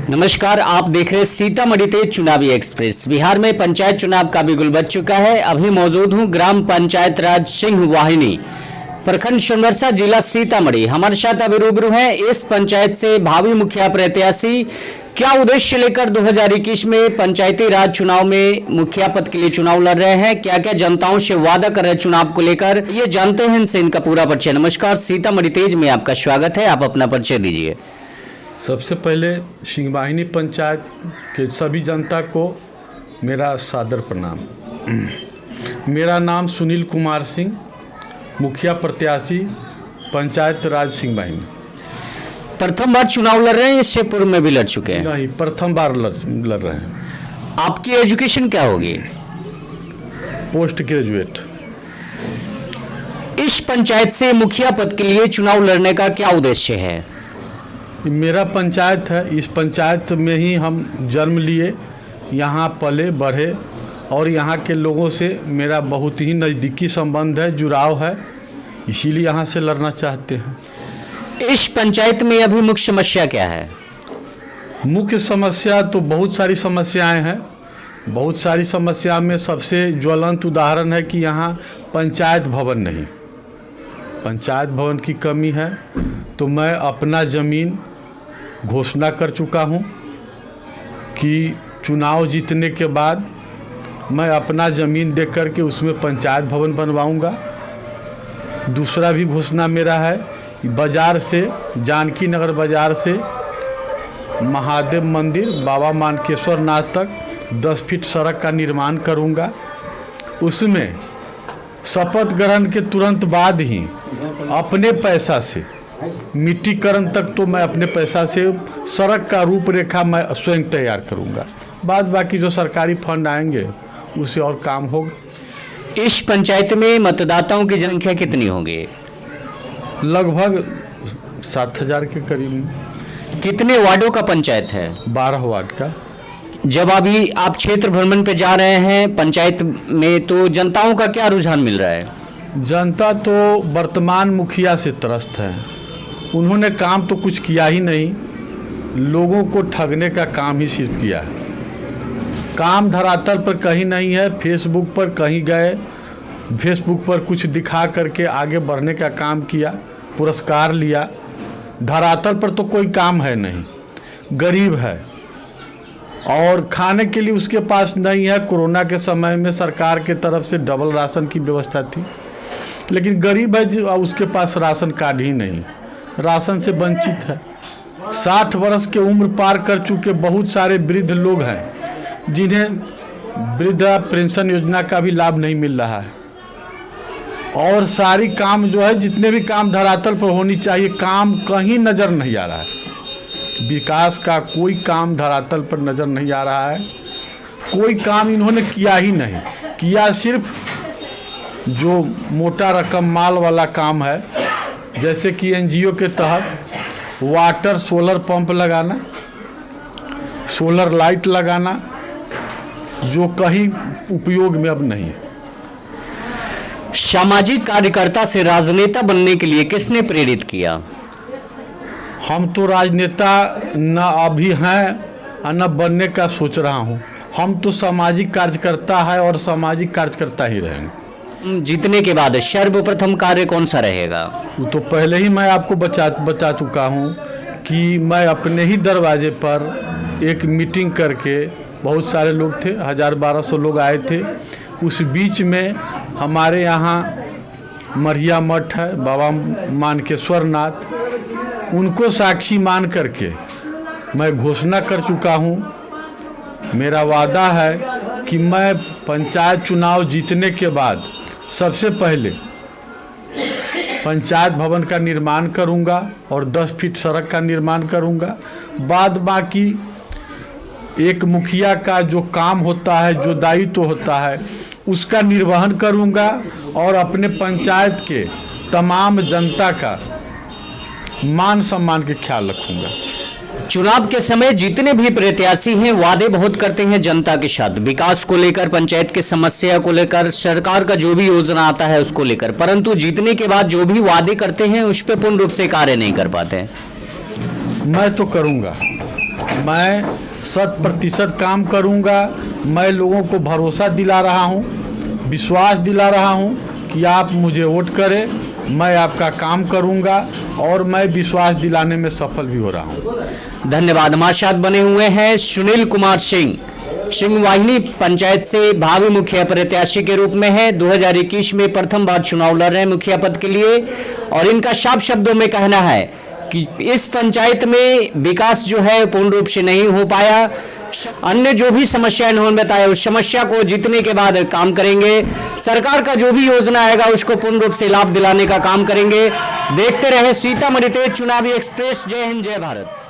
नमस्कार, आप देख रहे हैं सीतामढ़ी तेज चुनावी एक्सप्रेस। बिहार में पंचायत चुनाव का बिगुल बज चुका है। अभी मौजूद हूं ग्राम पंचायत राज सिंह वाहिनी, प्रखंड सोनवर्षा, जिला सीतामढ़ी। हमारे साथ अभी रूबरू हैं इस पंचायत से भावी मुखिया प्रत्याशी। क्या उद्देश्य लेकर 2021 में पंचायती राज चुनाव में मुखिया पद के लिए चुनाव लड़ रहे हैं, क्या क्या जनताओं से वादा कर रहे हैं चुनाव को लेकर, ये जानते हैं इनसे इनका पूरा परिचय। नमस्कार, सीतामढ़ी तेज में आपका स्वागत है। आप अपना परिचय दीजिए। सबसे पहले सिंहवाहिनी पंचायत के सभी जनता को मेरा सादर प्रणाम। मेरा नाम सुनील कुमार सिंह, मुखिया प्रत्याशी पंचायत राज सिंहवाहिनी। प्रथम बार चुनाव लड़ रहे हैं, इससे पूर्व में भी लड़ चुके हैं? नहीं, प्रथम बार लड़ रहे हैं। आपकी एजुकेशन क्या होगी? Post graduate. इस पंचायत से मुखिया पद के लिए चुनाव लड़ने का क्या उद्देश्य है? मेरा पंचायत है, इस पंचायत में ही हम जन्म लिए, यहाँ पले बढ़े और यहाँ के लोगों से मेरा बहुत ही नज़दीकी संबंध है, जुड़ाव है, इसीलिए यहाँ से लड़ना चाहते हैं। इस पंचायत में अभी मुख्य समस्या क्या है? मुख्य समस्या तो बहुत सारी समस्याएं हैं। बहुत सारी समस्या में सबसे ज्वलंत उदाहरण है कि यहाँ पंचायत भवन नहीं, पंचायत भवन की कमी है। तो मैं अपना ज़मीन घोषणा कर चुका हूँ कि चुनाव जीतने के बाद मैं अपना ज़मीन दे करके उसमें पंचायत भवन बनवाऊँगा। दूसरा भी घोषणा मेरा है कि बाज़ार से, जानकी नगर बाज़ार से महादेव मंदिर बाबा मानकेश्वर नाथ तक 10 फीट सड़क का निर्माण करूँगा। उसमें शपथ ग्रहण के तुरंत बाद ही अपने पैसा से मिट्टीकरण तक तो मैं अपने पैसा से सड़क का रूपरेखा मैं स्वयं तैयार करूंगा। बाद बाकी जो सरकारी फंड आएंगे उससे और काम होगा। इस पंचायत में मतदाताओं की जनसंख्या कितनी होगी? लगभग 7,000 के करीब। कितने वार्डों का पंचायत है? 12 वार्ड का। जब अभी आप क्षेत्र भ्रमण पे जा रहे हैं पंचायत में, तो जनताओं का क्या रुझान मिल रहा है? जनता तो वर्तमान मुखिया से त्रस्त है। उन्होंने काम तो कुछ किया ही नहीं, लोगों को ठगने का काम ही सिर्फ किया है। काम धरातल पर कहीं नहीं है। फेसबुक पर कहीं गए, फेसबुक पर कुछ दिखा करके आगे बढ़ने का काम किया, पुरस्कार लिया। धरातल पर तो कोई काम है नहीं, गरीब है और खाने के लिए उसके पास नहीं है। कोरोना के समय में सरकार के तरफ से डबल राशन की व्यवस्था थी, लेकिन गरीब है जो उसके पास राशन कार्ड ही नहीं, राशन से वंचित है। 60 वर्ष के उम्र पार कर चुके बहुत सारे वृद्ध लोग हैं जिन्हें वृद्धा पेंशन योजना का भी लाभ नहीं मिल रहा है। और सारी काम जो है, जितने भी काम धरातल पर होनी चाहिए, काम कहीं नज़र नहीं आ रहा है। विकास का कोई काम धरातल पर नज़र नहीं आ रहा है। कोई काम इन्होंने किया ही नहीं किया। सिर्फ जो मोटा रकम माल वाला काम है, जैसे कि एनजीओ के तहत वाटर सोलर पंप लगाना, सोलर लाइट लगाना, जो कहीं उपयोग में अब नहीं है। सामाजिक कार्यकर्ता से राजनेता बनने के लिए किसने प्रेरित किया? हम तो राजनेता न अभी हैं और न बनने का सोच रहा हूं। हम तो सामाजिक कार्यकर्ता है और सामाजिक कार्यकर्ता ही रहेंगे। जीतने के बाद सर्वप्रथम कार्य कौन सा रहेगा? वो तो पहले ही मैं आपको बता चुका हूँ कि मैं अपने ही दरवाजे पर एक मीटिंग करके, बहुत सारे लोग थे, 1000-1200 लोग आए थे। उस बीच में हमारे यहाँ मरिया मठ है, बाबा मानकेश्वर नाथ, उनको साक्षी मान करके मैं घोषणा कर चुका हूँ। मेरा वादा है कि मैं पंचायत चुनाव जीतने के बाद सबसे पहले पंचायत भवन का निर्माण करूंगा और 10 फीट सड़क का निर्माण करूंगा। बाद बाकी एक मुखिया का जो काम होता है, जो दायित्व होता है, उसका निर्वहन करूंगा और अपने पंचायत के तमाम जनता का मान सम्मान के ख्याल रखूंगा। चुनाव के समय जितने भी प्रत्याशी हैं वादे बहुत करते हैं जनता के साथ, विकास को लेकर, पंचायत की समस्या को लेकर, सरकार का जो भी योजना आता है उसको लेकर, परंतु जीतने के बाद जो भी वादे करते हैं उस पर पूर्ण रूप से कार्य नहीं कर पाते हैं। मैं तो करूंगा, मैं 100% काम करूंगा। मैं लोगों को भरोसा दिला रहा हूं, विश्वास दिला रहा हूं कि आप मुझे वोट करें, मैं आपका काम करूंगा और मैं विश्वास दिलाने में सफल भी हो रहा हूं। धन्यवाद। हमारे साथ बने हुए हैं सुनील कुमार सिंह वाहिनी पंचायत से भावी मुखिया प्रत्याशी के रूप में है। 2021 में प्रथम बार चुनाव लड़ रहे हैं मुखिया पद के लिए और इनका साफ शब्दों में कहना है कि इस पंचायत में विकास जो है पूर्ण रूप से नहीं हो पाया। अन्य जो भी समस्याएं उन्होंने बताया उस समस्या को जीतने के बाद काम करेंगे। सरकार का जो भी योजना आएगा उसको पूर्ण रूप से लाभ दिलाने का काम करेंगे। देखते रहे सीतामढ़ी तेज चुनावी एक्सप्रेस। जय हिंद, जय भारत।